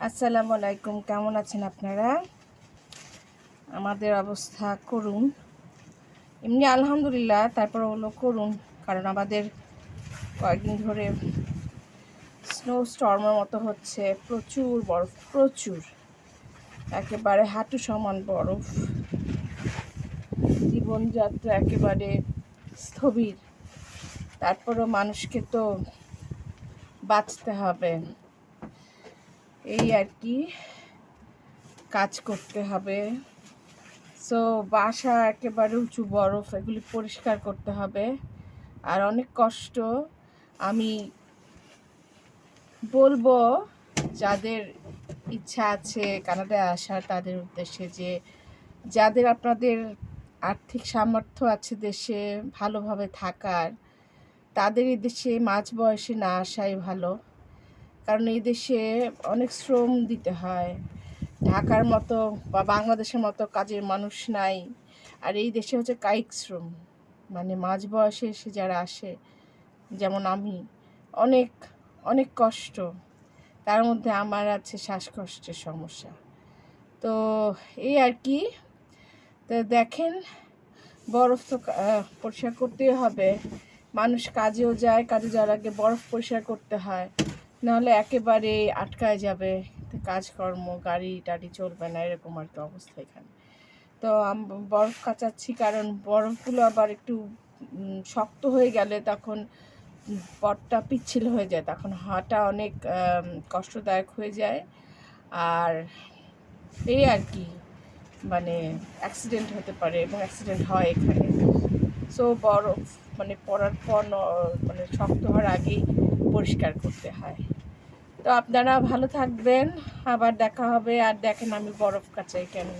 আসসালামু আলাইকুম, কেমন আছেন আপনারা? আমাদের অবস্থা করুন, এমনি আলহামদুলিল্লাহ, তারপর হলো করুন, কারণ আমাদের কয়েকদিন ধরে স্নো স্টর্মের মতো হচ্ছে, প্রচুর বরফ, প্রচুর, একেবারে হাঁটু সমান বরফ। জীবনযাত্রা একেবারে স্থবির, তারপরও মানুষকে তো বাঁচতে হবে, এই আর কি, কাজ করতে হবে। সো বাসা একেবারে উঁচু বরফ, এগুলি পরিষ্কার করতে হবে, আর অনেক কষ্ট। আমি বলবো যাদের ইচ্ছা আছে কানাডায় আসার, তাদের উদ্দেশ্যে যে যাদের আপনাদের আর্থিক সামর্থ্য আছে দেশে ভালোভাবে থাকার, তাদের এই দেশে মাঝ বয়সে না আসাই ভালো। কারণ এই দেশে অনেক শ্রম দিতে হয়, ঢাকার মতো বা বাংলাদেশের মতো কাজের মানুষ নাই। আর এই দেশে হচ্ছে কায়িক শ্রম, মানে মাঝ বয়সে এসে যারা আসে, যেমন আমি, অনেক অনেক কষ্ট। তার মধ্যে আমার আছে শ্বাসকষ্টের সমস্যা। তো এই আর কি। তো দেখেন, বরফ তো পরিষ্কার করতেই হবে। মানুষ কাজেও যায়, কাজে যাওয়ার আগে বরফ পরিষ্কার করতে হয়, নাহলে একেবারে আটকায় যাবে, কাজকর্ম গাড়ি টাড়ি চলবে না, এরকম আর কি অবস্থা এখানে। তো বরফ কাচাচ্ছি, কারণ বরফগুলো আবার একটু শক্ত হয়ে গেলে তখন পথটা পিচ্ছিল হয়ে যায়, তখন হাঁটা অনেক কষ্টদায়ক হয়ে যায়। আর এই আর কি, মানে অ্যাক্সিডেন্ট হতে পারে, এবং অ্যাক্সিডেন্ট হয় এখানে। সো বরফ মানে পরার পর মানে শক্ত হওয়ার আগেই পরিষ্কার করতে হয়। তো আপনারা ভালো থাকবেন, আবার দেখা হবে। আর দেখেন আমি বরফ কাচাই কেমন।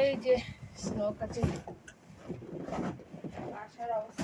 এই যে স্নো কাচে আসার অবস্থা।